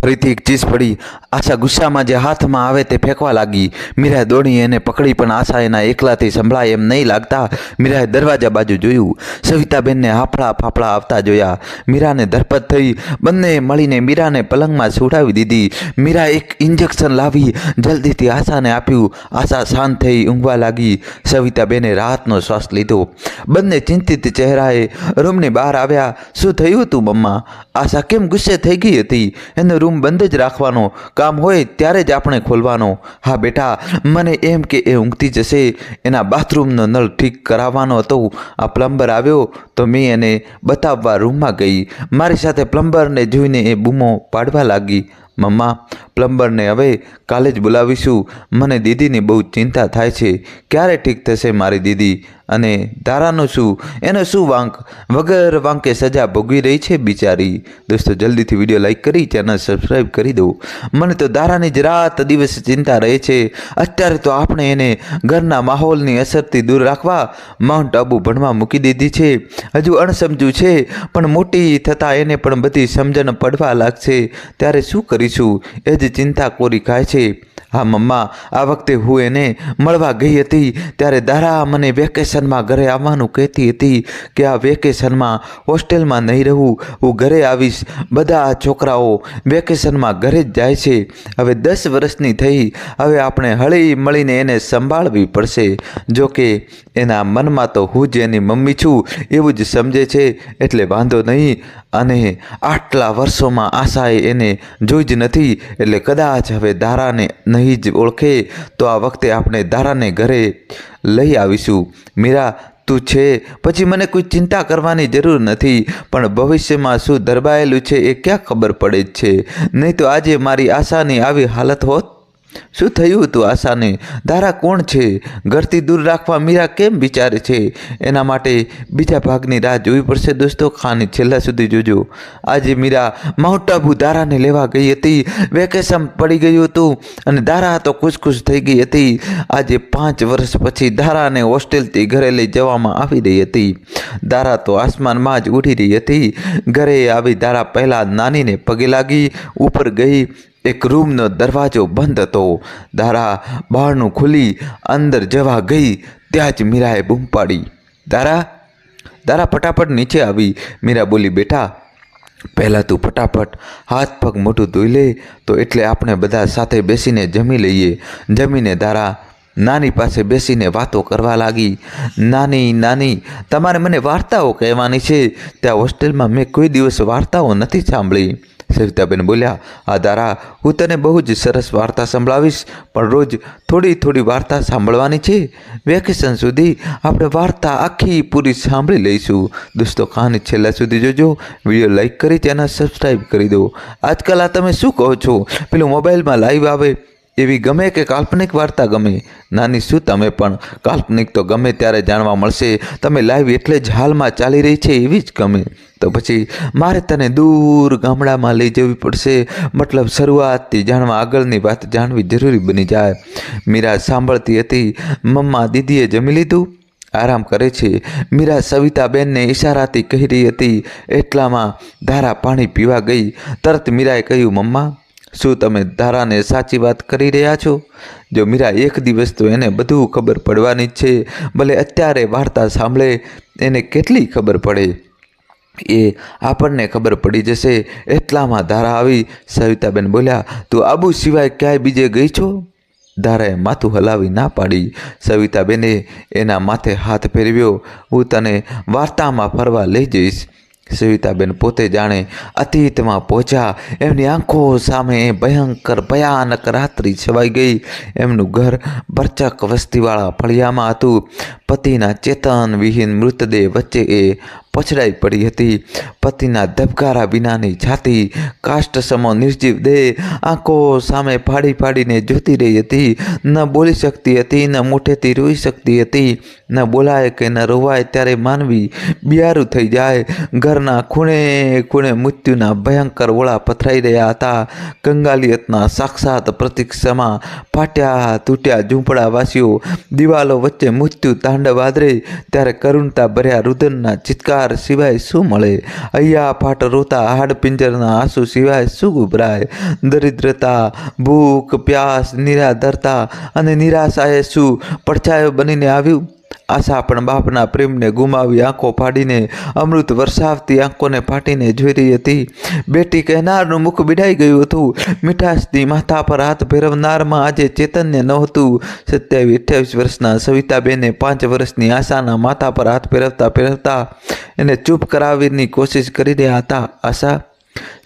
ફરીથી એક ચીજ પડી। આશા ગુસ્સામાં જે હાથમાં આવે તે ફેંકવા લાગી। મીરાએ દોડી એને પકડી, પણ આશા એના એકલાથી સંભળાય એમ નહીં લાગતા મીરાએ દરવાજા બાજુ જોયું। સવિતાબેનને હાફળા ફાફળા આવતા જોયા। મીરાને ધરપત થઈ। બંને મળીને મીરાને પલંગમાં સુવડાવી દીધી। મીરા એક ઇન્જેક્શન લાવી જલ્દીથી આશાને આપ્યું। આશા શાંત થઈ ઊંઘવા લાગી। સવિતાબેને રાહતનો શ્વાસ લીધો। બંને ચિંતિત ચહેરાએ રૂમની બહાર આવ્યા। શું થયું હતું મમ્મા? આશા કેમ ગુસ્સે થઈ ગઈ હતી? એનો રૂમ બંધ જ રાખવાનો, કામ હોય ત્યારે જ આપણે ખોલવાનો। હા બેટા, મને એમ કે એ ઊંઘતી જશે, એના બાથરૂમનો નળ ઠીક કરાવવાનો હતો। આ પ્લમ્બર આવ્યો તો મેં એને બતાવવા રૂમમાં ગઈ। મારી સાથે પ્લમ્બરને જોઈને એ બૂમો પાડવા લાગી। મમ્મા, પ્લમ્બરને હવે કાલે જ બોલાવીશું। મને દીદીની બહુ ચિંતા થાય છે। ક્યારે ઠીક થશે મારી દીદી? અને ધારાનું શું? એનો શું વાંક? વગર વાંકે સજા ભોગવી રહી છે બિચારી। દોસ્તો, જલ્દીથી વિડીયો લાઈક કરી ચેનલ સબસ્ક્રાઈબ કરી દો। મને તો ધારાની જ રાત દિવસ ચિંતા રહે છે। અત્યારે તો આપણે એને ઘરના માહોલની અસરથી દૂર રાખવા માઉન્ટ આબુ ભણવા મૂકી દીધી છે। હજુ અણસમજુ છે, પણ મોટી થતાં એને પણ બધી સમજણ પડવા લાગશે ત્યારે શું કરીશું એ જ ચિંતા કોરી ખાય છે। હા મમ્મા, આ વખતે હું એને મળવા ગઈ હતી ત્યારે ધારા મને વેકેશનમાં ઘરે આવવાનું કહેતી હતી કે આ વેકેશનમાં હોસ્ટેલમાં નહીં રહું, હું ઘરે આવીશ। બધા છોકરાઓ વેકેશનમાં ઘરે જ જાય છે। હવે 10 વર્ષની થઈ, હવે આપણે હળી મળીને એને સંભાળવી પડશે। જો કે એના મનમાં તો હું જ એની મમ્મી છું એવું જ સમજે છે, એટલે વાંધો નહીં। અને આટલા વર્ષોમાં આશાએ એને જોઈ જ નથી, એટલે કદાચ હવે ધારાને નહીં જ ઓળખે તો આ વખતે આપણે ધારાને ઘરે લઈ આવીશું। મીરા, તું છે પછી મને કોઈ ચિંતા કરવાની જરૂર નથી, પણ ભવિષ્યમાં શું દરબાયેલું છે એ ક્યાં ખબર પડે જ છે। નહીં તો આજે મારી આશાની આવી હાલત હોત। શું થયું હતું આશાને? ધારા કોણ છે? ઘરથી દૂર રાખવા મીરા કેમ વિચારે છે? એના માટે બીજા ભાગની રાહ જોવી પડશે દોસ્તો। ખાને છેલ્લા સુધી જોજો। આજે મીરા માઉન્ટ આબુ ધારાને લેવા ગઈ હતી। વેકેશન પડી ગયું હતું અને ધારા તો ખુશ થઈ ગઈ હતી। આજે 5 વર્ષ પછી ધારાને હોસ્ટેલથી ઘરે લઈ જવામાં આવી રહી હતી। ધારા તો આસમાનમાં જ ઉડી રહી હતી। ઘરે આવી ધારા પહેલાં નાનીને પગે લાગી ઉપર ગઈ। એક રૂમનો દરવાજો બંધ હતો। ધારા બહારનું ખુલી અંદર જવા ગઈ ત્યાં જ મીરાએ બૂમ પાડી, ધારા! ધારા ફટાફટ નીચે આવી। મીરા બોલી, બેટા, પહેલાં તું ફટાફટ હાથ પગ મોઢું ધોઈ લે તો એટલે આપણે બધા સાથે બેસીને જમી લઈએ। જમીને ધારા નાની પાસે બેસીને વાતો કરવા લાગી। નાની, તમારે મને વાર્તાઓ કહેવાની છે। ત્યાં હોસ્ટેલમાં મેં કોઈ દિવસ વાર્તાઓ નથી સાંભળી। સવિતાબેન બોલ્યા, હા ધારા, હું તને બહુ જ સરસ વાર્તા સંભળાવીશ, પણ રોજ થોડી વાર્તા સાંભળવાની છે। વેકેશન સુધી આપણે વાર્તા આખી પૂરી સાંભળી લઈશું। દોસ્તો, કહાની છેલ્લા સુધી જોજો। વિડીયો લાઈક કરી ચેનલ સબસ્ક્રાઈબ કરી દો। આજકાલ આ તમે શું કહો છો? પેલું મોબાઈલમાં લાઈવ આવે એવી ગમે કે કાલ્પનિક વાર્તા ગમે? નાની, શું તમે પણ? કાલ્પનિક તો ગમે ત્યારે જાણવા મળશે, તમે લાઈવ એટલે જ હાલમાં ચાલી રહી છે એવી જ ગમે। તો પછી મારે તને દૂર ગામડામાં લઈ જવી પડશે, મતલબ શરૂઆતથી જાણવા આગળની વાત જાણવી જરૂરી બની જાય। મીરા સાંભળતી હતી। મમ્મા, દીદીએ જમી લીધું? આરામ કરે છે, મીરા સવિતાબેનને ઈશારાથી કહી રહી હતી। એટલામાં ધારા પાણી પીવા ગઈ। તરત મીરાએ કહ્યું, મમ્મા, શું તમે ધારાને સાચી વાત કરી રહ્યા છો? જો મીરા એક દિવસ તો એને બધું ખબર પડવાની જ છે, ભલે અત્યારે વાર્તા સાંભળે, એને કેટલી ખબર પડે એ આપણને ખબર પડી જશે। એટલામાં ધારા આવી। સવિતાબેન બોલ્યા, તું આબુ સિવાય ક્યાંય બીજે ગઈ છો? ધારાએ માથું હલાવી ના પાડી। સવિતાબેને એના માથે હાથ ફેરવ્યો, હું તને વાર્તામાં ફરવા લઈ જઈશ। સવિતાબેન પોતે જાણે અતીતમાં પહોંચ્યા। એમની આંખો સામે ભયાનક રાત્રિ છવાઈ ગઈ। એમનું ઘર ભરચક વસ્તીવાળા ફળિયામાં હતું। પતિના ચેતન વિહીન મૃતદેહ વચ્ચે એ પછડાઈ પડી હતી। પતિના ધબકારા વિનાની છાતી, કાષ્ઠસમો નિર્જીવ દેહ આંખો સામે ફાડીને જોતી રહી હતી। ન બોલી શકતી હતી, ન મોઢેથી રોઈ શકતી હતી। ન બોલાય કે ન રોવાય ત્યારે માનવી બિયારું થઈ જાય। ઘરના ખૂણે મૃત્યુના ભયંકર ઓળા પથરાઈ રહ્યા હતા। કંગાલિયતના સાક્ષાત પ્રતીક સમા ફાટ્યા તૂટ્યા ઝૂંપડાવાસીઓ, દિવાલો વચ્ચે મૃત્યુ તાંડવ આદરે ત્યારે કરુણતા ભર્યા રુદનના ચિત્કાર વિચાર સિવાય શું મળે? અહીંયા ફાટ રોતા હાડપિંજરના આંસુ સિવાય શું ઉભરાય? દરિદ્રતા, ભૂખ, પ્યાસ, નિરાધરતા અને નિરાશાએ શું પડછાયો બનીને આવ્યું? આશા પણ બાપના પ્રેમને ગુમાવી આંખો ફાડીને અમૃત વરસાવતી આંખોને ફાટીને જોઈ રહી હતી. બેટી કહેનારનું મુખ બીડાઈ ગયું હતું. મીઠાશની માથા પર હાથ ફેરવનારમાં આજે ચૈતન્ય નહોતું. 27-28 વર્ષના સવિતાબેને 5 વર્ષની આશાના માથા પર હાથ ફેરવતા ફેરવતા એને ચૂપ કરાવવાની કોશિશ કરી રહ્યા હતા. આશા,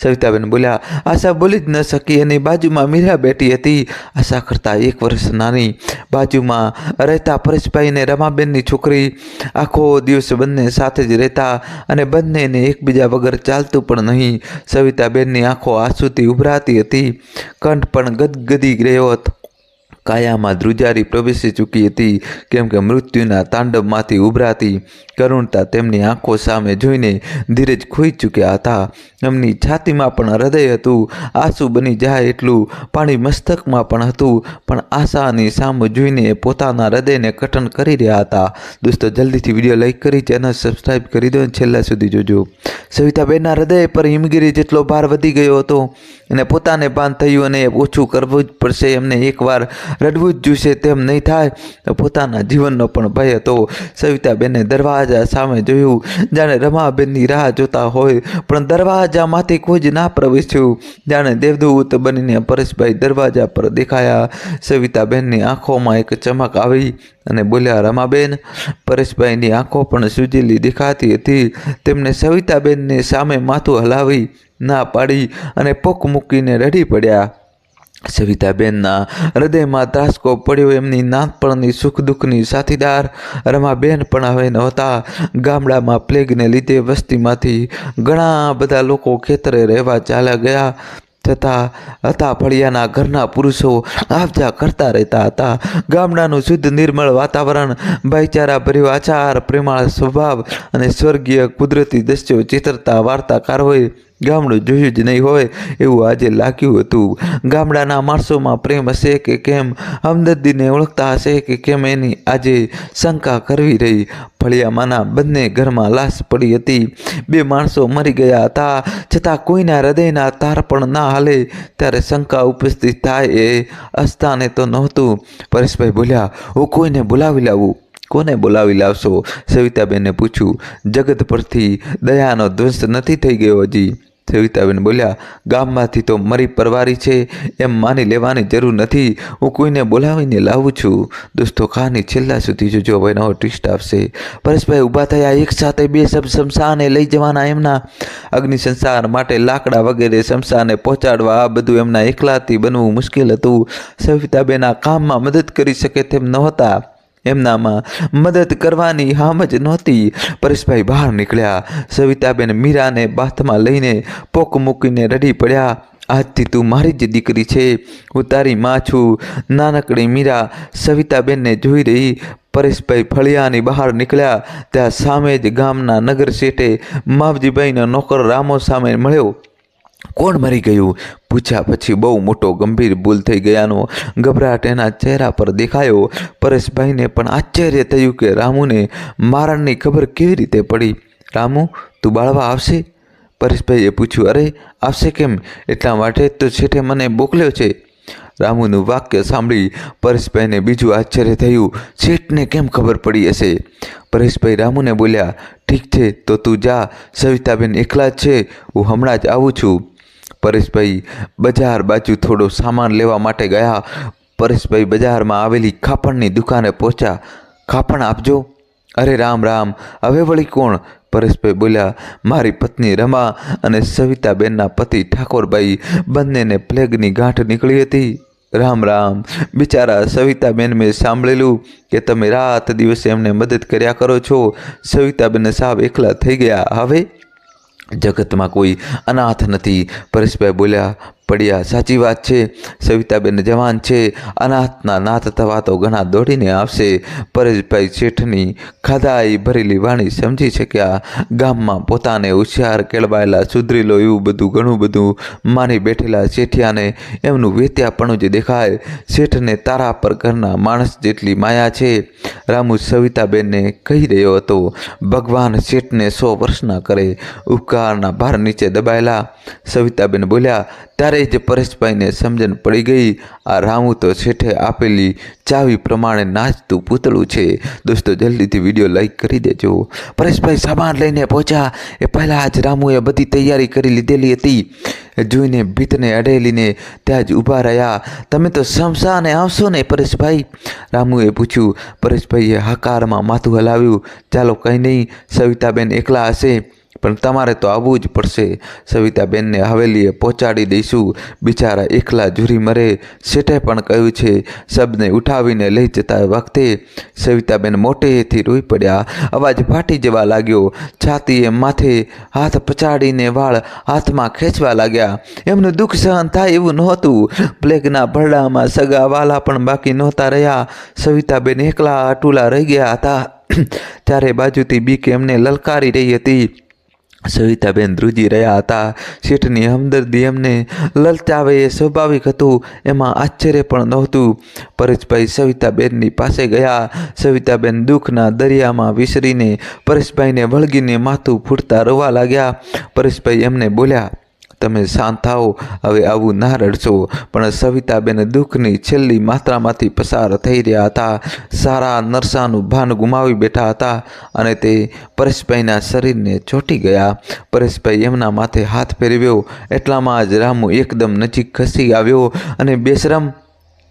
સવિતાબેન બોલ્યા. આશા બોલી જ ન શકી. એની બાજુમાં મીરા બેઠી હતી. આશા કરતાં 1 વર્ષ નાની. બાજુમાં રહેતા પરેશભાઈને રમાબેનની છોકરી. આખો દિવસ બંને સાથે જ રહેતા અને બંનેને એકબીજા વગર ચાલતું પણ નહીં. સવિતાબેનની આંખો આંસુથી ઉભરાતી હતી. કંઠ પણ ગદગદી રહ્યો હતો. કાયામાં ધ્રુજારી પ્રવેશી ચૂકી હતી, કેમ કે મૃત્યુના તાંડવમાંથી ઉભરાતી કરુણતા તેમની આંખો સામે જોઈને ધીરજ ખોઈ ચૂક્યા હતા. એમની છાતીમાં પણ હૃદય હતું. આંસુ બની જાય એટલું પાણી મસ્તકમાં પણ હતું, પણ આશાની સામે જોઈને પોતાના હૃદયને કઠણ કરી રહ્યા હતા. દોસ્તો, જલ્દીથી વિડીયો લાઈક કરી ચેનલ સબસ્ક્રાઈબ કરી દો અને છેલ્લા સુધી જોજો. સવિતાબેનના હૃદય પર હિમગીરી જેટલો ભાર વધી ગયો હતો. અને પોતાને ભાન થયું અને ઓછું કરવું જ પડશે. એમને એકવાર રડવું જ જોઈશે. તેમ નહીં થાય તો પોતાના જીવનનો પણ ભય હતો. સવિતાબેને દરવાજા સામે જોયું, જાણે રમાબેનની રાહ જોતા હોય, પણ દરવાજામાંથી કોઈ જ ના પ્રવેશ્યું. જાણે દેવદૂત બનીને પરેશભાઈ દરવાજા પર દેખાયા. સવિતાબેનની આંખોમાં એક ચમક આવી અને બોલ્યા, રમાબેન. પરેશભાઈની આંખો પણ સૂજેલી દેખાતી હતી. તેમને સવિતાબેનની સામે માથું હલાવી ના પાડી અને પોક મૂકીને રડી પડ્યા. સવિતાબેનના હૃદયમાં ત્રાસકો પડ્યો. એમની નાનપણની સુખ દુઃખની સાથીદાર રમાબેન પણ હવે નહોતા. ગામડામાં પ્લેગને લીધે વસ્તીમાંથી ઘણા બધા લોકો ખેતરે રહેવા ચાલ્યા ગયા. તથા હતા ફળિયાના ઘરના પુરુષો આવજા કરતા રહેતા હતા. ગામડાનું શુદ્ધ નિર્મળ વાતાવરણ, ભાઈચારા ભર્યો આચાર, પ્રેમાળ સ્વભાવ અને સ્વર્ગીય કુદરતી દ્રશ્યો ચિત્રતા વાર્તાકારોએ ગામડું જોયું જ નહીં હોય એવું આજે લાગ્યું હતું. ગામડાના માણસોમાં પ્રેમ હશે કે કેમ, હમદર્દીને ઓળખતા હશે કે કેમ, એની આજે શંકા કરવી રહી. ફળિયામાંના બંને ઘરમાં લાશ પડી હતી. 2 માણસો મરી ગયા હતા, છતાં કોઈના હૃદયના તાર પણ ના હાલે ત્યારે શંકા ઉપસ્થિત થાય એ અસ્થાને તો નહોતું. પરેશભાઈ બોલ્યા, હું કોઈને બોલાવી લાવું. કોને બોલાવી લાવશો? સવિતાબેને પૂછ્યું. જગત પરથી દયાનો ધ્વંસ નથી થઈ ગયો હજી. સવિતાબેન બોલ્યા, ગામમાંથી તો મરી પરવારી છે એમ માની લેવાની જરૂર નથી. હું કોઈને બોલાવીને લાવું છું. દોસ્તો, કહાની છેલ્લા સુધી જોજો. હવે નવો ટ્વિસ્ટ આવશે. પરેશભાઈ ઊભા થયા. એક સાથે 2 શબ શમશાને લઈ જવાના. એમના અગ્નિ સંસ્કાર માટે લાકડા વગેરે શમશાને પહોંચાડવા, આ બધું એમના એકલાથી બનવું મુશ્કેલ હતું. સવિતાબેન આ કામમાં મદદ કરી શકે તેમ નહોતા. એમનામાં મદદ કરવાની હામ જ નહોતી. પરેશભાઈ બહાર નીકળ્યા. સવિતાબેન મીરાને બાથમાં લઈને પોક મૂકીને રડી પડ્યા. આજથી તું મારી જ દીકરી છે. હું તારી માં છું. નાનકડી મીરા સવિતાબેનને જોઈ રહી. પરેશભાઈ ફળિયાની બહાર નીકળ્યા ત્યાં સામે જ ગામના નગર શેઠે માવજીભાઈનો નોકર રામો સામે મળ્યો. કોણ મરી ગયું? પૂછ્યા પછી બહુ મોટો ગંભીર ભૂલ થઈ ગયાનો ગભરાટ એના ચહેરા પર દેખાયો. પરેશભાઈને પણ આશ્ચર્ય થયું કે રામુને મારણની ખબર કેવી રીતે પડી. રામુ, તું બાળવા આવશે? પરેશભાઈએ પૂછ્યું. અરે આવશે કેમ? એટલા માટે તો શેઠે મને મોકલ્યો છે. રામુનું વાક્ય સાંભળી પરેશભાઈને બીજું આશ્ચર્ય થયું. શેઠને કેમ ખબર પડી હશે? પરેશભાઈ રામુને બોલ્યા, ઠીક છે તો તું જા. સવિતાબેન એકલા જ છે. હું હમણાં જ આવું છું. પરેશભાઈ બજાર બાજુ થોડો સામાન લેવા માટે ગયા. પરેશભાઈ બજારમાં આવેલી ખાપણની દુકાને પહોંચ્યા. ખાપણ આપજો. અરે રામ રામ, હવે વળી કોણ? પરેશભાઈ બોલ્યા, મારી પત્ની રમા અને સવિતાબેનના પતિ ઠાકોરભાઈ, બંનેને પ્લેગની ગાંઠ નીકળી હતી. રામ રામ. બિચારા સવિતાબેન, મેં સાંભળેલું કે તમે રાત દિવસે એમને મદદ કર્યા કરો છો. સવિતાબેન સાહેબ એકલા થઈ ગયા. હવે જગતમાં કોઈ અનાથ નથી. પરેશભાઈ બોલ્યા, પડ્યા. સાચી વાત છે, સવિતાબેન જવાન છે, અનાથના નાથ થવા તો ઘણા દોડીને આવશે. પરેશભાઈ શેઠની ખાધાઈ ભરેલી વાણી સમજી શક્યા. ગામમાં પોતાને હોશિયાર કેળવાયેલા સુધરી લો એવું બધું ઘણું બધું માની બેઠેલા શેઠિયાને એમનું વેત્યાપણું જ દેખાય. શેઠને તારા પર ઘરના માણસ જેટલી માયા છે. રામુ સવિતાબેનને કહી રહ્યો હતો. ભગવાન શેઠને 100 વર્ષના કરે. ઉપકારના ભાર નીચે દબાયેલા સવિતાબેન બોલ્યા. ત્યારે જ પરેશભાઈને સમજણ પડી ગઈ, આ રામુ તો શેઠે આપેલી ચાવી પ્રમાણે નાચતું પૂતળું છે. દોસ્તો, જલ્દીથી વિડીયો લાઈક કરી દેજો. પરેશભાઈ સામાન લઈને પહોંચ્યા એ પહેલાં જ રામુએ બધી તૈયારી કરી લીધેલી હતી. જોઈને ભીતને અડેલીને ત્યાં જ ઊભા રહ્યા. તમે તો સમસાને આવશો ને પરેશભાઈ? રામુએ પૂછ્યું. પરેશભાઈએ હકારમાં માથું હલાવ્યું. ચાલો, કંઈ નહીં, સવિતાબેન એકલા હશે પણ તમારે તો આવવું જ પડશે. સવિતાબેનને હવેલીએ પહોંચાડી દઈશું. બિચારા એકલા ઝૂરી મરે. શેઠે પણ કહ્યું છે. શબને ઉઠાવીને લઈ જતા વખતે સવિતાબેન મોટેથી રોઈ પડ્યા. અવાજ ફાટી જવા લાગ્યો. છાતીએ માથે હાથ પછાડીને વાળ હાથમાં ખેંચવા લાગ્યા. એમનું દુઃખ સહન થાય એવું નહોતું. પ્લેગના ભરડામાં સગા વાલા પણ બાકી નહોતા રહ્યા. સવિતાબેન એકલા અટુલા રહી ગયા હતા. ચારે બાજુથી બીક એમને લલકારી રહી હતી. સવિતાબેન ધ્રુજી રહ્યા હતા. શેઠની હમદર્દી એમને લલચાવે એ સ્વાભાવિક હતું, એમાં આશ્ચર્ય પણ નહોતું. પરેશભાઈ સવિતાબેનની પાસે ગયા. સવિતાબેન દુઃખના દરિયામાં વિસરીને પરેશભાઈને વળગીને માથું ફૂટતા રોવા લાગ્યા. પરેશભાઈ એમને બોલ્યા, તમે શાંત થાઓ, હવે આવું ના રડશો. પણ સવિતાબેન દુઃખની છેલ્લી માત્રામાંથી પસાર થઈ રહ્યા હતા. સારા નરસાનું ભાન ગુમાવી બેઠા હતા અને તે પરેશભાઈના શરીરને ચોંટી ગયા. પરેશભાઈ એમના માથે હાથ ફેરવ્યો. એટલામાં જ રામુ એકદમ નજીક ખસી આવ્યો અને બેશરમ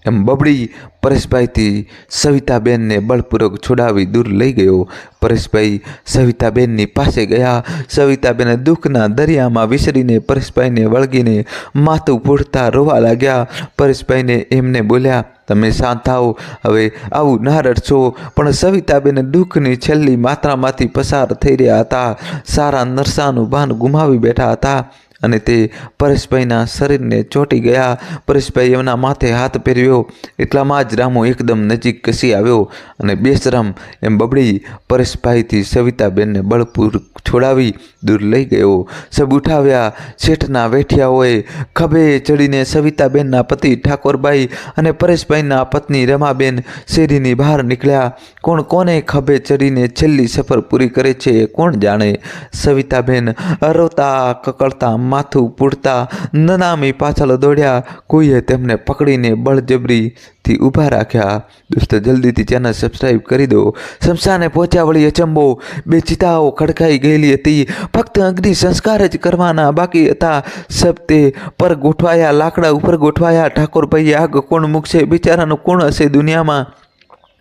એમ બબડી પરેશભાઈથી સવિતાબેનને બળપૂર્વક છોડાવી દૂર લઈ ગયો. પરેશભાઈ સવિતાબેનની પાસે ગયા. સવિતાબેન દુઃખના દરિયામાં વિસરીને પરેશભાઈને વળગીને માથું ફૂટતા રોવા લાગ્યા. પરેશભાઈને એમને બોલ્યા, તમે શાંત થાઓ, હવે આવું ના રડશો. પણ સવિતાબેન દુઃખની છેલ્લી માત્રામાંથી પસાર થઈ રહ્યા હતા. સારા નરસાનું ભાન ગુમાવી બેઠા હતા અને તે પરેશભાઈના શરીરને ચોંટી ગયા. પરેશભાઈ એમના માથે હાથ ફેરવ્યો. એટલામાં જ રામુ એકદમ નજીક ખસી આવ્યો અને બેશરમ એમ બબડી પરેશભાઈથી સવિતાબેનને બળપૂર્વક છોડાવી દૂર લઈ ગયો. સબ ઉઠાવ્યા. શેઠના વેઠિયાઓએ ખભે ચડીને સવિતાબેનના પતિ ઠાકોરભાઈ અને પરેશભાઈના પત્ની રમાબેન શેરીની બહાર નીકળ્યા. કોણ કોને ખભે ચડીને છેલ્લી સફર પૂરી કરે છે એ કોણ જાણે. સવિતાબેન રોતા કકળતા માથું પૂડતા નનામી પાછળ દોડ્યા. કોઈએ તેમને પકડીને બળજબરીથી ઊભા રાખ્યા. દોસ્તો, જલ્દીથી ચેનલ સબસ્ક્રાઈબ કરી દો. શમશાને પહોંચ્યા વળી અચંબો. 2 ચિતાઓ ખડકાઈ ગયેલી હતી. ફક્ત અગ્નિ સંસ્કાર જ કરવાના બાકી હતા. સબતે પર ગોઠવાયા, લાકડા ઉપર ગોઠવાયા. ઠાકોરભાઈએ આગ કોણ મૂકશે? બિચારાનું કોણ હશે દુનિયામાં?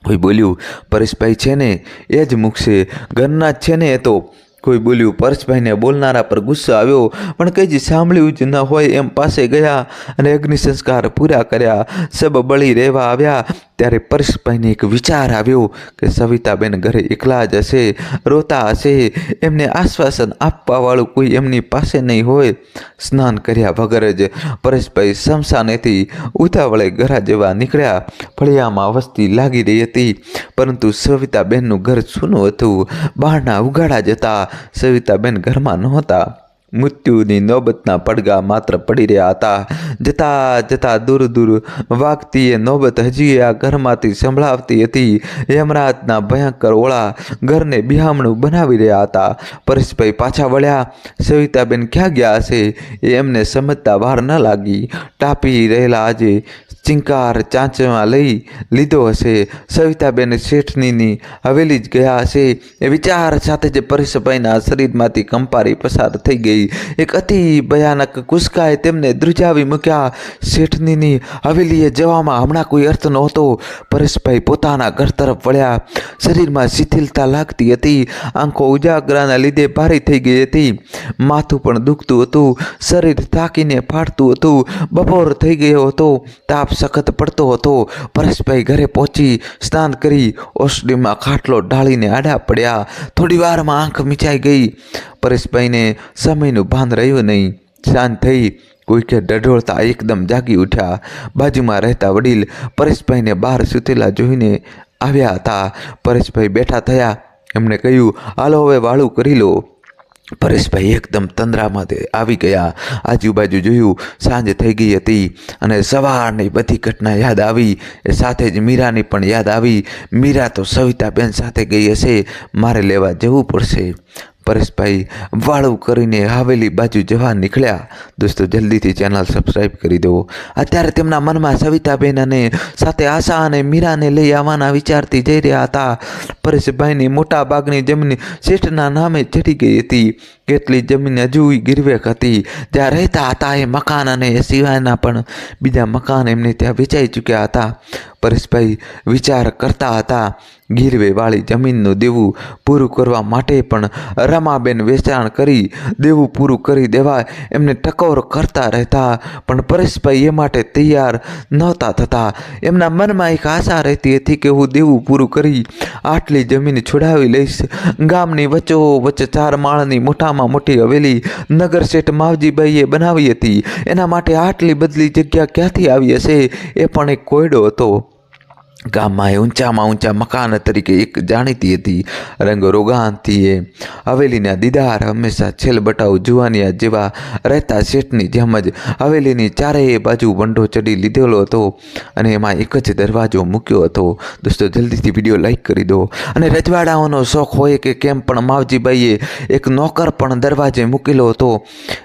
કોઈ બોલ્યું, પરેશભાઈ છે ને એ જ મૂકશે, ઘરના જ છે ને એ તો. કોઈ બોલ્યું. પરેશભાઈને બોલનારા પર ગુસ્સો આવ્યો, પણ કંઈ જ સાંભળ્યું જ ન હોય એમ પાસે ગયા અને અગ્નિ સંસ્કાર પૂરા કર્યા. સબ બળી રહેવા આવ્યા. ત્યારે પરેશભાઈને એક વિચાર આવ્યો કે સવિતાબેન ઘરે એકલા જ હશે, રોતા હશે. એમને આશ્વાસન આપવાવાળું કોઈ એમની પાસે નહીં હોય. સ્નાન કર્યા વગર જ પરેશભાઈ શમશાનેથી ઉતાવળે ઘરા જવા નીકળ્યા. ફળિયામાં વસ્તી લાગી રહી હતી, પરંતુ સવિતાબેનનું ઘર સૂનું હતું. બહારના ઉગાડા જ હતા. સવિતાબેન ઘરમાં નહોતા. મૃત્યુની નોબતના પડઘા માત્ર પડી રહ્યા હતા. જતા જતા દૂર દૂર વાગતી એ નોબત હજી આ ઘરમાંથી સંભળાવતી હતી. યમરાજના ભયંકર ઓળા ઘરને બિહામણું બનાવી રહ્યા હતા. પરેશભાઈ પાછા વળ્યા. સવિતાબેન ક્યાં ગયા હશે એ એમને સમજતા વાર ન લાગી. ટાપી રહેલા આજે ચિંકાર ચાંચમાં લઈ લીધો હશે. સવિતાબેન શેઠનીની હવેલી જ ગયા હશે. એ વિચાર સાથે જ પરેશભાઈના શરીરમાંથી કંપારી પસાર થઈ ગઈ. એક અતિ ભયાનક કુસકાએ તેમને ધ્રુજાવી મૂક્યા. શેઠનીની હવેલીએ જવામાં હમણાં કોઈ અર્થ નહોતો. પરેશભાઈ પોતાના ઘર તરફ વળ્યા. શરીરમાં શિથિલતા લાગતી હતી. આંખો ઉજાગરાના લીધે ભારી થઈ ગઈ હતી. માથું પણ દુખતું હતું. શરીર થાકીને ફાટતું હતું. બપોર થઈ ગયો હતો. તાપ સખત પડતો હતો. પરેશભાઈ ઘરે પહોંચી સ્નાન કરી ઓસડીમાં ખાટલો ઢાળીને આડા પડ્યા. થોડી વારમાં આંખ મીચાઈ ગઈ. પરેશભાઈને સમયનું ભાન રહ્યું નહીં. શાંત થઈ કોઈકે ડઢોળતા એકદમ જાગી ઉઠ્યા. બાજુમાં રહેતા વડીલ પરેશભાઈને બહાર સૂતેલા જોઈને આવ્યા હતા. પરેશભાઈ બેઠા થયા. એમણે કહ્યું, હાલો હવે વાળું કરી લો. પરેશભાઈ એકદમ તંદ્રામાં આવી ગયા. આજુબાજુ જોયું, સાંજ થઈ ગઈ હતી અને સવારની બધી ઘટના યાદ આવી. એ સાથે જ મીરાની પણ યાદ આવી. મીરા તો સવિતાબેન સાથે ગઈ હશે, મારે લેવા જવું પડશે. પરેશભાઈ વાળું કરીને હવેલી બાજુ જવા નીકળ્યા. દોસ્તો જલ્દીથી ચેનલ સબસ્ક્રાઈબ કરી દો. અત્યારે તેમના મનમાં સવિતાબેન અને સાથે આશા અને મીરાને લઈ આવવાના વિચારથી જઈ રહ્યા હતા. પરેશભાઈની મોટા ભાગની જમીન શેઠના નામે ચડી ગઈ હતી. કેટલી જમીન હજુ ગીરવેક હતી. ત્યાં રહેતા હતા એ મકાન અને એ સિવાયના પણ બીજા મકાન એમને ત્યાં વેચાઈ ચૂક્યા હતા. પરેશભાઈ વિચાર કરતા હતા, ગીરવેવાળી જમીનનું દેવું પૂરું કરવા માટે પણ રમાબેન વેચાણ કરી દેવું પૂરું કરી દેવાય એમને ટકોર કરતા રહેતા. પણ પરેશભાઈ એ માટે તૈયાર નહોતા થતા. એમના મનમાં એક આશા રહેતી હતી કે હું દેવું પૂરું કરી આટલી જમીન છોડાવી લઈશ. ગામની વચ્ચોવચ્ચ 4 માળની મોટામાં મોટી હવેલી નગર શેઠ માવજીભાઈએ બનાવી હતી. એના માટે આટલી બદલી જગ્યા ક્યાંથી આવી હશે? એ પણ એક કોયડો હતો. ગામમાં એ ઊંચામાં ઊંચા મકાન તરીકે એક જાણીતી હતી. રંગરોગાનથી એ હવેલીના દીદાર હંમેશા છેલબટાઉ જુવાનિયા જેવા રહેતા શેઠની જેમ જ હવેલીની ચારેય બાજુ વંડો ચડી લીધેલો હતો અને એમાં એક જ દરવાજો મૂક્યો હતો. દોસ્તો જલ્દીથી વિડીયો લાઈક કરી દો. અને રજવાડાઓનો શોખ હોય કે કેમ પણ માવજીભાઈએ એક નોકર પણ દરવાજે મૂકેલો હતો.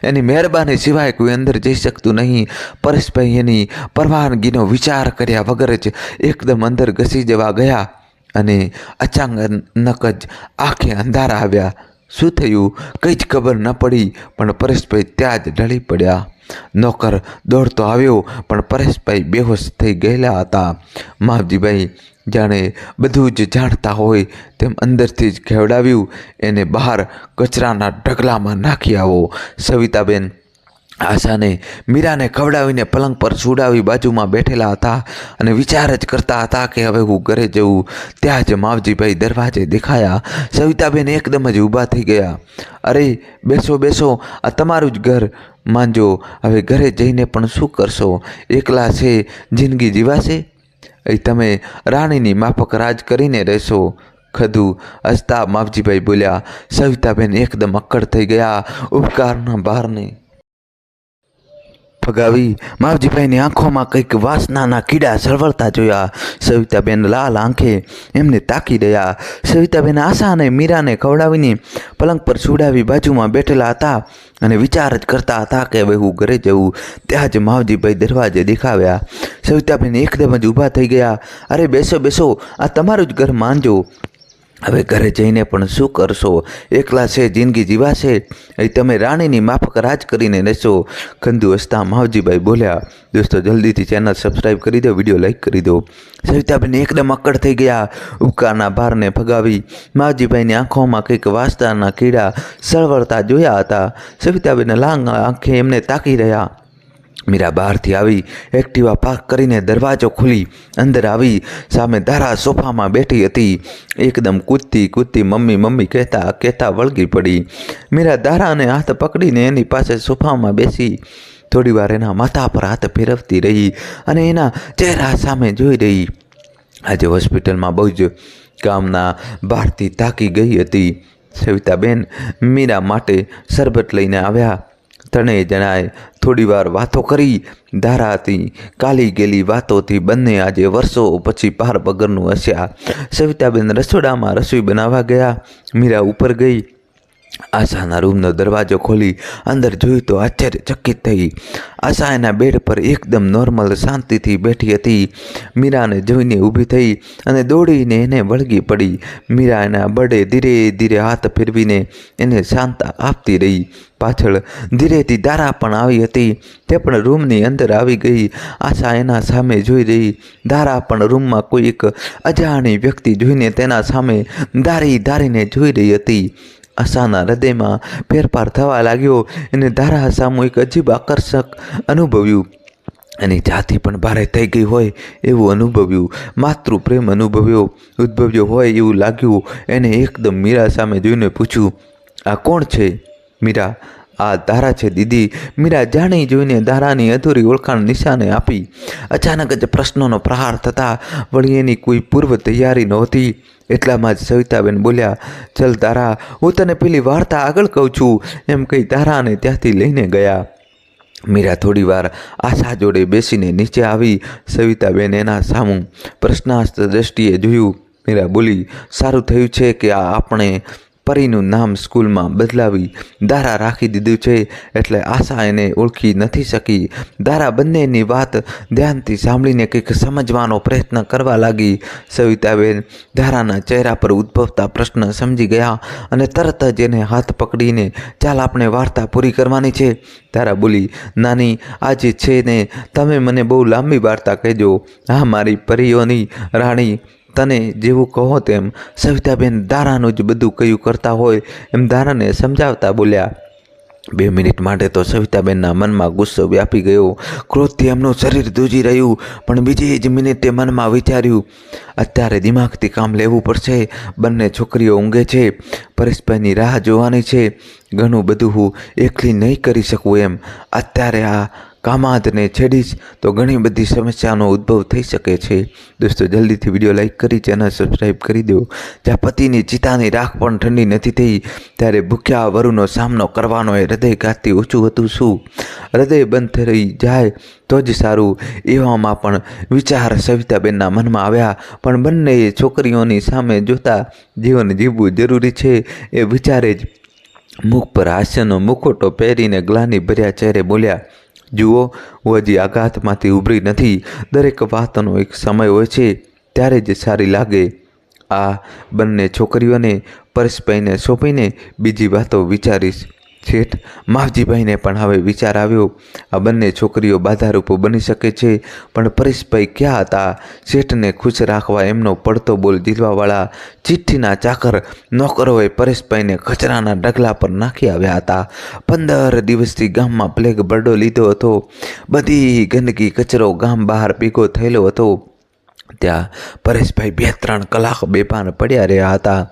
એની મહેરબાની સિવાય કોઈ અંદર જઈ શકતું નહીં. પરેશભાઈ એની પરવાનગીનો વિચાર કર્યા વગર જ એકદમ અંદર ઘસી જવા ગયા અને અચાનક જ આંખે અંધારા આવ્યા. શું થયું કંઈ જ ખબર ન પડી, પણ પરેશભાઈ ત્યાં જ ઢળી પડ્યા. નોકર દોડતો આવ્યો પણ પરેશભાઈ બેહોશ થઈ ગયેલા હતા. માવજીભાઈ જાણે બધું જ જાણતા હોય તેમ અંદરથી જ ખેવડાવ્યું, એને બહાર કચરાના ઢગલામાં નાખી આવો. સવિતાબેન આશાને મીરાને ખવડાવીને પલંગ પર સુડાવી બાજુમાં બેઠેલા હતા અને વિચાર જ કરતા હતા કે હવે હું ઘરે જઉં. ત્યાં જ માવજીભાઈ દરવાજે દેખાયા. સવિતાબેન એકદમ જ ઊભા થઈ ગયા. અરે બેસો બેસો, આ તમારું જ ઘર. માંજો હવે ઘરે જઈને પણ શું કરશો? એકલા છે, જિંદગી જીવાશે? તમે રાણીની માફક રાજ કરીને રહેશો. ખધું હસતા માવજીભાઈ બોલ્યા. સવિતાબેન એકદમ અક્કડ થઈ ગયા. ઉપકારના ભારને ફગાવી માવજીભાઈની આંખોમાં કંઈક વાસનાના કીડા સળવળતા જોયા. સવિતાબેન લાલ આંખે એમને તાકી રહ્યા. સવિતાબેન આશા અને મીરાને ખવડાવીને પલંગ પર સુડાવી બાજુમાં બેઠેલા હતા અને વિચાર જ કરતા હતા કે હવે હું ઘરે જવું. ત્યાં જ માવજીભાઈ દરવાજે દેખાવ્યા. સવિતાબેન એકદમ જ ઊભા થઈ ગયા. અરે બેસો બેસો, આ તમારું જ ઘર, માનજો. હવે ઘરે જઈને પણ શું કરશો? એકલા છે, જિંદગી જીવાશે? તમે રાણીની માફક રાજ કરીને રહેશો. ખંદુ હસતા માવજીભાઈ બોલ્યા. દોસ્તો જલ્દીથી ચેનલ સબસ્ક્રાઈબ કરી દો, વિડીયો લાઈક કરી દો. સવિતાબેન એકદમ અક્કડ થઈ ગયા. ઉપકારના ભારને ફગાવી માવજીભાઈની આંખોમાં કંઈક વાસનાના કીડા સળવળતા જોયા હતા. સવિતાબેન લાંગ આંખે એમને તાકી રહ્યા. મીરા બહારથી આવી એક્ટિવા પાર્ક કરીને દરવાજો ખોલી અંદર આવી. સામે ધારા સોફામાં બેઠી હતી. એકદમ કૂદતી મમ્મી મમ્મી કહેતા વળગી પડી. મીરા ધારાને હાથ પકડીને એની પાસે સોફામાં બેસી થોડી વાર એના માથા પર હાથ ફેરવતી રહી અને એના ચહેરા સામે જોઈ રહી. આજે હોસ્પિટલમાં બહુ જ કામના બહારથી થાકી ગઈ હતી. સવિતાબેન મીરા માટે શરબત લઈને આવ્યા. ત્રણેય જણાએ થોડી વાર વાતો કરી. ધારાથી કાલી ગયેલી વાતોથી બંને આજે વર્ષો પછી પાર વગરનું હસ્યા. સવિતાબેન રસોડામાં રસોઈ બનાવવા ગયા. મીરા ઉપર ગઈ. આશાના રૂમનો દરવાજો ખોલી અંદર જોયું તો આશ્ચર્યચકિત થઈ. આશા એના બેડ પર એકદમ નોર્મલ શાંતિથી બેઠી હતી. મીરાને જોઈને ઊભી થઈ અને દોડીને એને વળગી પડી. મીરા એના બળે ધીરે ધીરે હાથ ફેરવીને એને શાંતા આપતી રહી. પાછળ ધીરેથી ધારા પણ આવી હતી. તે પણ રૂમની અંદર આવી ગઈ. આશા એના સામે જોઈ રહી. ધારા પણ રૂમમાં કોઈ એક અજાણી વ્યક્તિ જોઈને તેના સામે ધારીને જોઈ રહી હતી. આશાના હૃદયમાં ફેરફાર થવા લાગ્યો. એને ધારા સામું એક અજીબ આકર્ષક અનુભવ્યું. એની જાતિ પણ ભારે થઈ ગઈ હોય એવું અનુભવ્યું. માતૃ પ્રેમ ઉદ્ભવ્યો હોય એવું લાગ્યું. એને એકદમ મીરા સામે જોઈને પૂછ્યું, આ કોણ છે? મીરા આ ધારા છે દીદી. મીરા જાણી જોઈને ધારાની અધૂરી ઓળખાણ નિશાને આપી. અચાનક જ પ્રશ્નોનો પ્રહાર થતાં વળી એની કોઈ પૂર્વ તૈયારી નહોતી. એટલામાં જ સવિતાબેન બોલ્યા, ચલ ધારા, હું તને પેલી વાર્તા આગળ કહું છું, એમ કહી ધારાને ત્યાંથી લઈને ગયા. મીરા થોડી વાર આશા જોડે બેસીને નીચે આવી. સવિતાબેન એના સામું પ્રશ્નાર્થ દ્રષ્ટિએ જોયું. મીરા બોલી, સારું થયું છે કે આપણે પરીનું નામ સ્કૂલમાં બદલાવી ધારા રાખી દીધું છે, એટલે આશા એને ઓળખી નથી શકી. ધારા બંનેની વાત ધ્યાનથી સાંભળીને કંઈક સમજવાનો પ્રયત્ન કરવા લાગી. સવિતાબેન ધારાના ચહેરા પર ઉદ્ભવતા પ્રશ્ન સમજી ગયા અને તરત જ એને હાથ પકડીને, ચાલ આપણે વાર્તા પૂરી કરવાની છે. ધારા બોલી, નાની આજે છે ને તમે મને બહુ લાંબી વાર્તા કહેજો. હા મારી પરીઓની રાણી, તને જેવું કહો તેમ. સવિતાબેન ધારાનું જ બધું કયું કરતા હોય એમ ધારાને સમજાવતા બોલ્યા. 2 મિનિટ માટે તો સવિતાબેનના મનમાં ગુસ્સો વ્યાપી ગયો. ક્રોધથી એમનું શરીર ધ્રુજી રહ્યું, પણ બીજી જ મિનિટે મનમાં વિચાર્યું, અત્યારે દિમાગથી કામ લેવું પડશે. બંને છોકરીઓ ઊંઘે છે, પરેશભાઈની રાહ જોવાની છે. ઘણું બધું હું એકલી નહીં કરી શકું એમ. અત્યારે આ કામાદને છેડીશ તો ઘણી બધી સમસ્યાનો ઉદ્ભવ થઈ શકે છે. દોસ્તો જલ્દીથી વિડીયો લાઈક કરી ચેનલ સબસ્ક્રાઈબ કરી દો. જ્યાં પતિની ચિતાની રાખ પણ ઠંડી નથી થઈ ત્યારે ભૂખ્યા વરુનો સામનો કરવાનો એ હૃદયઘાતથી ઓછું હતું શું? હૃદય બંધ થઈ જાય તો જ સારું. એવામાં પણ વિચાર સવિતાબેનના મનમાં આવ્યા. પણ બંને છોકરીઓની સામે જોતા જીવન જીવવું જરૂરી છે એ વિચારે જ મુખ પર હાસ્યનો મુખોટો પહેરીને ગ્લાની ભર્યા ચહેરે બોલ્યા, જુઓ, હું હજી આઘાતમાંથી ઉભરી નથી. દરેક વાતનો એક સમય હોય છે, ત્યારે જ સારી લાગે. આ બંને છોકરીઓને પરેશભાઈને સોંપીને બીજી વાતો વિચારીશ. શેઠ માવજીભાઈને પણ હવે વિચાર આવ્યો. આ બંને છોકરીઓ બાધારૂપ બની શકે છે, પણ પરેશભાઈ ક્યાં હતા? શેઠને ખુશ રાખવા એમનો પડતો બોલ ઝીલવાવાળા ચિઠ્ઠીના ચાકર નોકરોએ પરેશભાઈને કચરાના ઢગલા પર નાખી આવ્યા હતા. 15 દિવસથી ગામમાં પ્લેગ બરડો લીધો હતો. બધી ગંદકી કચરો ગામ બહાર ભેગો થયેલો હતો. ત્યાં પરેશભાઈ 2-3 કલાક બેભાન પડ્યા રહ્યા હતા.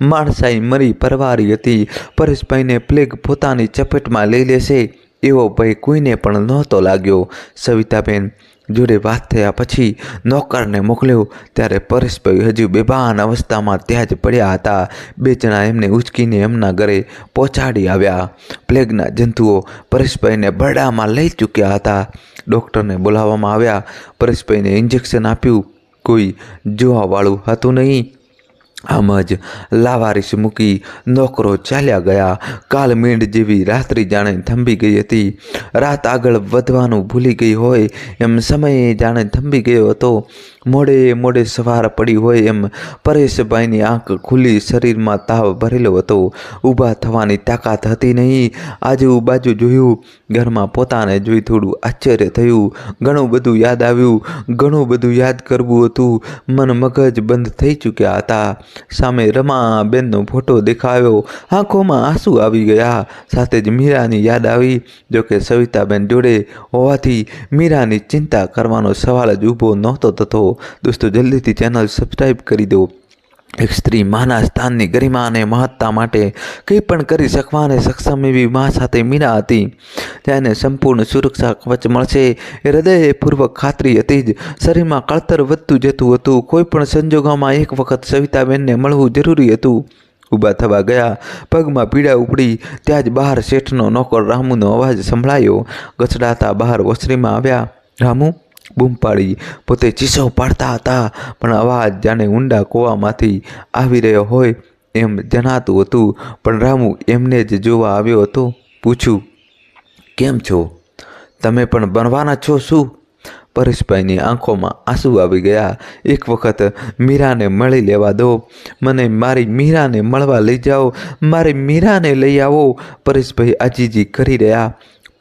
માણસાઈ મરી પરવારી હતી. પરેશભાઈને પ્લેગ પોતાની ચપેટમાં લઈ લેશે એવો ભય કોઈને પણ નહોતો લાગ્યો. સવિતાબેન જોડે વાત થયા પછી નોકરને મોકલ્યો ત્યારે પરેશભાઈ હજુ બેભાન અવસ્થામાં ત્યાં જ પડ્યા હતા. 2 જણા એમને ઉચકીને એમના ઘરે પહોંચાડી આવ્યા. પ્લેગના જંતુઓ પરેશભાઈને બરડામાં લઈ ચૂક્યા હતા. ડૉક્ટરને બોલાવવામાં આવ્યા. પરેશભાઈને ઇન્જેક્શન આપ્યું. કોઈ જોવાવાળું હતું નહીં. આમ જ લાવારીસ મૂકી નોકરો ચાલ્યા ગયા. કાલ મીંડ જેવી રાત્રિ જાણે થંભી ગઈ હતી. રાત આગળ વધવાનું ભૂલી ગઈ હોય એમ સમય જાણે થંભી ગયો હતો. મોડે સવાર પડી હોય એમ પરેશભાઈની આંખ ખુલ્લી, શરીરમાં તાવ ભરેલો હતો. ઊભા થવાની તાકાત હતી નહીં. આજુબાજુ જોયું. ઘરમાં પોતાને જોઈ થોડું આશ્ચર્ય થયું. ઘણું બધું યાદ આવ્યું. ઘણું બધું યાદ કરવું હતું. મન મગજ બંધ થઈ ચૂક્યા હતા. સામે રમાબેનનો ફોટો દેખાયો. આંખોમાં આંસુ આવી ગયા. સાથે જ મીરાની યાદ આવી. જોકે સવિતાબેન જોડે હોવાથી મીરાની ચિંતા કરવાનો સવાલ જ ઊભો નહોતો થતો. દોસ્તો જલ્દીથી ચેનલ સબસ્ક્રાઈબ કરી દો. એક સ્ત્રી માના સ્થાનની ગરિમા અને મહત્તા માટે કંઈ પણ કરી શકવાને સક્ષમ એવી મા સાથે મીરા હતી. તેને સંપૂર્ણ સુરક્ષા કવચ મળશે એ હૃદયપૂર્વક ખાતરી હતી જ. શરીરમાં કળતર વધતું જતું હતું. કોઈ પણ સંજોગોમાં એક વખત સવિતાબેનને મળવું જરૂરી હતું. ઊભા થવા ગયા. પગમાં પીડા ઉપડી. ત્યાં જ બહાર શેઠનો નોકર રામુનો અવાજ સંભળાયો. ગચડાતા બહાર ઓસરીમાં આવ્યા. રામુ બૂમ પાડી. પોતે ચીસો પાડતા હતા, પણ અવાજ જાણે ઊંડા કૂવામાંથી આવી રહ્યો હોય એમ જણાતું હતું. પણ રામુ એમને જ જોવા આવ્યો હતો. પૂછ્યું, કેમ છો? તમે પણ બનવાના છો શું? પરેશભાઈની આંખોમાં આંસુ આવી ગયા. એક વખત મીરાને મળી લેવા દો. મને મારી મીરાને મળવા લઈ જાઓ. મારી મીરાને લઈ આવો. પરેશભાઈ આજીજી કરી રહ્યા.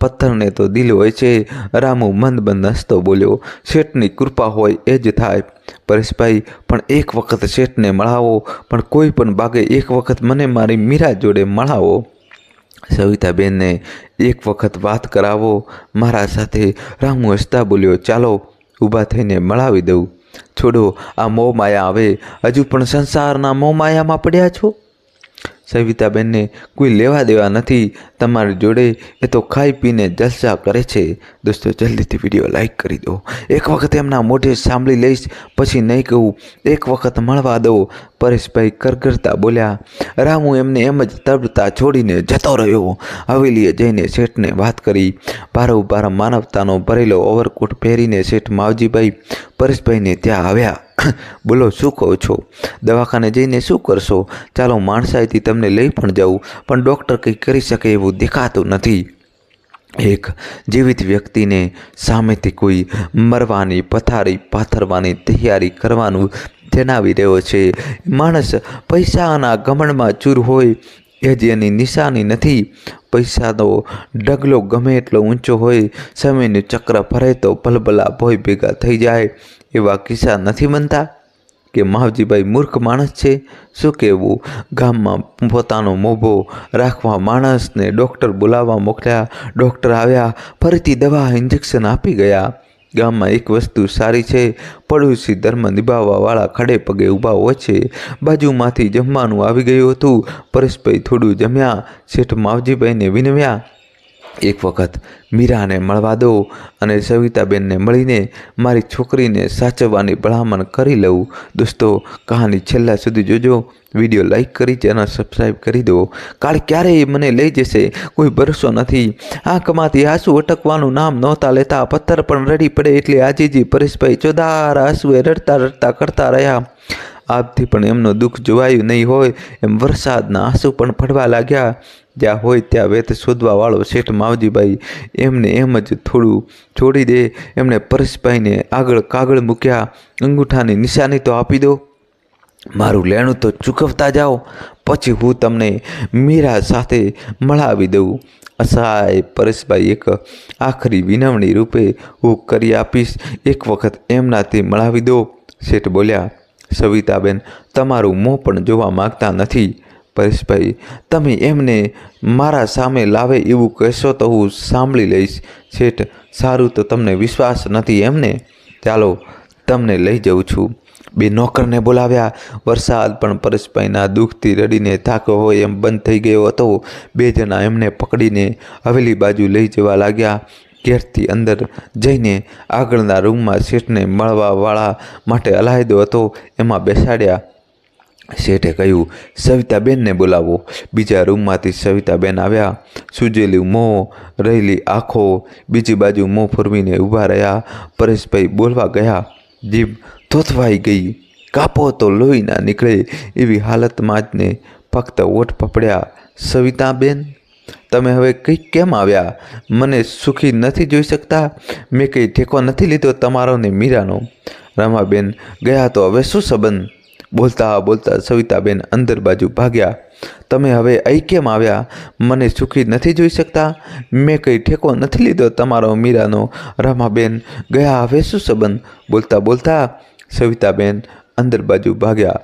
પથ્થરને તો દિલ હોય છે. રામુ મંદ હસતો બોલ્યો, શેઠની કૃપા હોય એ જ થાય. પરેશભાઈ પણ એક વખત શેઠને મળાવો. પણ કોઈ પણ ભાગે એક વખત મને મારી મીરા જોડે મળાવો. સવિતાબેનને એક વખત વાત કરાવો મારા સાથે. રામુ હસતા બોલ્યો, ચાલો ઊભા થઈને મળાવી દઉં. છોડો આ મોહ માયા. હવે હજુ પણ સંસારના મોહ માયામાં પડ્યા છો? સવિતાબેનને કોઈ લેવા દેવા નથી તમારી જોડે, એ તો ખાઈ પીને જલસા કરે છે. દોસ્તો જલ્દીથી વિડીયો લાઈક કરી દો. એક વખત એમના મોઢે સાંભળી લઈશ, પછી નહીં કહું. એક વખત મળવા દો. પરેશભાઈ કરગરતા બોલ્યા. રામુ એમને એમ જ તડપતા છોડીને જતો રહ્યો. હવેલીએ જઈને શેઠને વાત કરી. ભારોભાર માનવતાનો ભરેલો ઓવરકોટ પહેરીને શેઠ માવજીભાઈ પરેશભાઈને ત્યાં આવ્યા. બોલો, શું કહો છો? દવાખાને જઈને શું કરશો? ચાલો માણસાઈથી તમને લઈ પણ જાઉં, પણ ડૉક્ટર કંઈ કરી શકે એવું દેખાતું નથી. એક જીવિત વ્યક્તિને સામેથી કોઈ મરવાની પથારી પાથરવાની તૈયારી કરવાનું જણાવી રહ્યો છે. માણસ પૈસાના ઘમંડમાં ચૂર હોય એ જ એની નિશાની નથી. પૈસાનો ડગલો ગમે એટલો ઊંચો હોય, સમયનું ચક્ર ફરે તો ભલભલા ભોય ભેગા થઈ જાય એવા કિસ્સા નથી બનતા. કે માવજીભાઈ મૂર્ખ માણસ છે? શું કહેવું? ગામમાં પોતાનો મોભો રાખવા માણસને ડૉક્ટર બોલાવવા મોકલ્યા. ડૉક્ટર આવ્યા, ફરીથી દવા ઇન્જેક્શન આપી ગયા. ગામમાં એક વસ્તુ સારી છે, પડોશી ધર્મ નિભાવવાવાળા ખડે પગે ઊભા હોય છે. બાજુમાંથી જમવાનું આવી ગયું હતું. પરેશભાઈ થોડું જમ્યા. શેઠ માવજીભાઈને વિનવ્યા, એક વખત મીરાને મળવા દો અને સવિતાબેનને મળીને મારી છોકરીને સાચવવાની ભલામણ કરી લઉં. દોસ્તો કહાની છેલ્લા સુધી જોજો. વિડીયો લાઈક કરી ચેનલ સબસ્ક્રાઈબ કરી દો. કાળ ક્યારેય મને લઈ જશે કોઈ ભરોસો નથી. આંખમાંથી આંસુ અટકવાનું નામ નહોતા લેતા. પથ્થર પણ રડી પડે એટલે આજીજી પરેશભાઈ ચોધાર આંસુએ રડતા રડતા કરતા રહ્યા. આપથી પણ એમનું દુઃખ જોવાયું નહીં હોય એમ વરસાદના આંસુ પણ પડવા લાગ્યા. જ્યાં હોય ત્યાં વેત શોધવાવાળો શેઠ માવજીભાઈ એમને એમ જ થોડું છોડી દે. એમણે પરેશભાઈને આગળ કાગળ મૂક્યા. અંગૂઠાની નિશાની તો આપી દો, મારું લેણું તો ચૂકવતા જાઓ, પછી હું તમને મીરા સાથે મળાવી દઉં. અસહાય પરેશભાઈ એક આખરી વિનવણી રૂપે હું કરી આપીશ, એક વખત એમનાથી મળાવી દો. શેઠ બોલ્યા, સવિતાબેન તમારું મોં પણ જોવા માગતા નથી. પરેશભાઈ, તમે એમને મારા સામે લાવે એવું કહેશો તો હું સાંભળી લઈશ. શેઠ, સારું તો તમને વિશ્વાસ નથી એમને? ચાલો તમને લઈ જાઉં છું. બે નોકરને બોલાવ્યા. વરસાદ પણ પરેશભાઈના દુઃખથી રડીને થાક્યો હોય એમ બંધ થઈ ગયો હતો. બે જણા એમને પકડીને હવેલી બાજુ લઈ જવા લાગ્યા. ઘેરથી અંદર જઈને આગળના રૂમમાં શેઠને મળવાવાળા માટે અલાયદો હતો એમાં બેસાડ્યા. શેઠે કહ્યું, સવિતાબેનને બોલાવો. બીજા રૂમમાંથી સવિતાબેન આવ્યા. સૂજેલું મોં, રહેલી આંખો, બીજી બાજુ મોં ફરવીને ઊભા રહ્યા. પરેશભાઈ બોલવા ગયા. જીભ થોથવાઈ ગઈ. કાપો તો લોહી ના નીકળે એવી હાલતમાં જ ને ફક્ત ઓઠ પપડ્યા. સવિતાબેન, તમે હવે કંઈક કેમ આવ્યા? મને સુખી નથી જોઈ શકતા? મેં કંઈ ઠેકો નથી લીધો તમારો ને મીરાનો. રમાબેન, ગયા તો હવે શું સંબંધ? બોલતા બોલતા સવિતાબેન અંદર બાજુ ભાગ્યા. તમે હવે અહીં કેમ આવ્યા? મને સુખી નથી જોઈ શકતા? મેં કંઈ ઠેકો નથી લીધો તમારો મીરાનો. રમાબેન, ગયા હવે શું સંબંધ? બોલતા બોલતા સવિતાબેન અંદર બાજુ ભાગ્યા.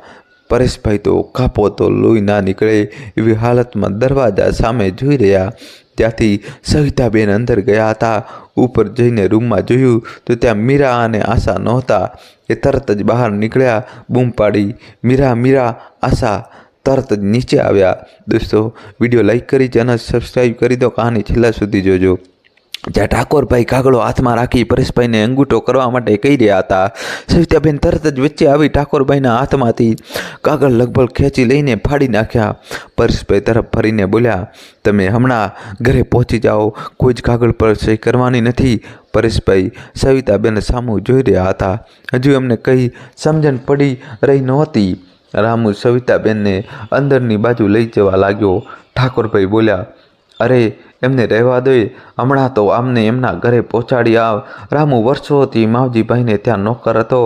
પરેશભાઈ તો કાપો તો લોહી ના નીકળે એવી હાલતમાં દરવાજા સામે જોઈ રહ્યા. ત્યાંથી સવિતાબેન અંદર ગયા હતા. ઉપર જઈને રૂમમાં જોયું તો ત્યાં મીરા અને આશા નહોતા. એ તરત જ બહાર નીકળ્યા. બૂમ પાડી, મીરા મીરા. આશા તરત જ નીચે આવ્યા. દોસ્તો વિડીયો લાઈક કરી ચેનલ સબસ્ક્રાઈબ કરી દો. કહાની છેલ્લા સુધી જોજો. જ્યાં ઠાકોરભાઈ કાગળો હાથમાં રાખી પરેશભાઈને અંગૂઠો કરવા માટે કહી રહ્યા હતા, સવિતાબેન તરત જ વચ્ચે આવી ઠાકોરભાઈના હાથમાંથી કાગળ લગભગ ખેંચી લઈને ફાડી નાખ્યા. પરેશભાઈ તરફ ફરીને બોલ્યા, તમે હમણાં ઘરે પહોંચી જાઓ, કોઈ જ કાગળ પર સહી કરવાની નથી. પરેશભાઈ સવિતાબેન સામું જોઈ રહ્યા હતા. હજુ એમને કંઈ સમજણ પડી રહી નહોતી. રામુ સવિતાબેનને અંદરની બાજુ લઈ જવા લાગ્યો. ઠાકોરભાઈ બોલ્યા, અરે એમને રહેવા દે, હમણાં તો આમને એમના ઘરે પહોંચાડી આવ. રામુ વર્ષોથી માવજીભાઈને ત્યાં નોકર હતો.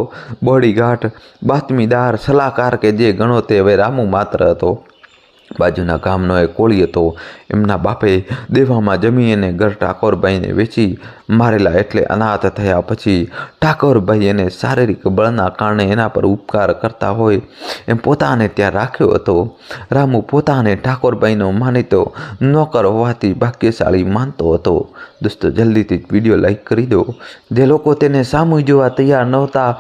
બોડીગાર્ડ, બાતમીદાર, સલાહકાર કે જે ગણો તે હવે રામુ માત્ર હતો. બાજુના ગામનો એક કોળી હતો. એમના બાપે દેવામાં જમી અને ઘર ઠાકોરભાઈને વેચી મારેલા એટલે અનાથ થયા. પછી ઠાકોરભાઈ એને શારીરિક બળના કારણે એના પર ઉપકાર કરતા હોય એમ પોતાને ત્યાં રાખ્યો હતો. રામુ પોતાને ઠાકોરભાઈનો માનીતો નોકર હોવાથી ભાગ્યશાળી માનતો હતો. દોસ્તો જલ્દીથી વિડીયો લાઈક કરી દો. જે લોકો તેને સામું જોવા તૈયાર નહોતા,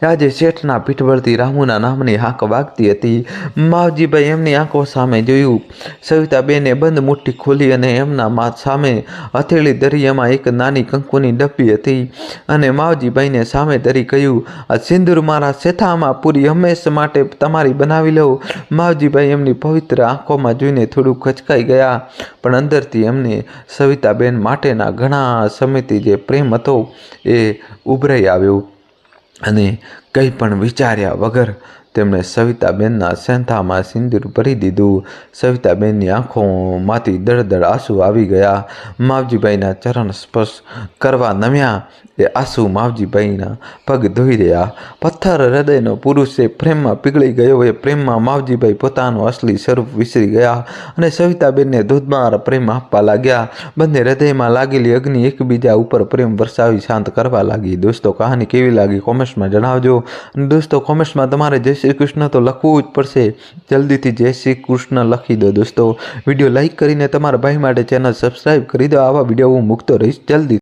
આજે શેઠના પીઠબળથી રામુના નામની હાંક વાગતી હતી. માવજીભાઈ એમની આંખો સામે આંખોમાં જોયું. સવિતાબેને બંધ મુઠ્ઠી ખોલી અને એમના સામે હથેળી ધરી. એમાં એક નાની કંકુની ડબ્બી હતી અને માવજીભાઈને સામે ધરી કહ્યું, આ સિંદૂર મારા શેથામાં પૂરી હંમેશ માટે તમારી બનાવી લઉં. માવજીભાઈ એમની પવિત્ર આંખોમાં જોઈને થોડું ખચકાઈ ગયા, પણ અંદરથી એમને સવિતાબેન માટેના ઘણા સમયથી જે પ્રેમ હતો એ ઉભરાઈ આવ્યો અને કંઈ પણ વિચાર્યા વગર તેમણે સવિતાબેનના સેંથામાં સિંદૂર ભરી દીધું. સવિતાબેનની આંખોમાંથી દળદળ આંસુ આવી ગયા. માવજીભાઈના ચરણ સ્પર્શ કરવા નમ્યા. એ આંસુ માવજીભાઈના પગ ધોઈ રહ્યા. પથ્થર હૃદયનો પુરુષ એ પ્રેમમાં પીગળી ગયો. એ પ્રેમમાં માવજીભાઈ પોતાનું અસલી સ્વરૂપ વિસરી ગયા અને સવિતાબેનને ધોધમાર પ્રેમ આપવા લાગ્યા. બંને હૃદયમાં લાગેલી અગ્નિ એકબીજા ઉપર પ્રેમ વરસાવી શાંત કરવા લાગી. દોસ્તો, કહાની કેવી લાગી કોમેન્ટ્સમાં જણાવજો. અને દોસ્તો, કોમેન્ટ્સમાં તમારે જય શ્રી કૃષ્ણ તો લખવું જ પડશે. જલ્દીથી જય શ્રી કૃષ્ણ લખી દો. દોસ્તો, વિડીયો લાઈક કરીને તમારા ભાઈ માટે ચેનલ સબસ્ક્રાઈબ કરી દો. આવા વિડીયો હું મૂકતો રહીશ જલ્દી.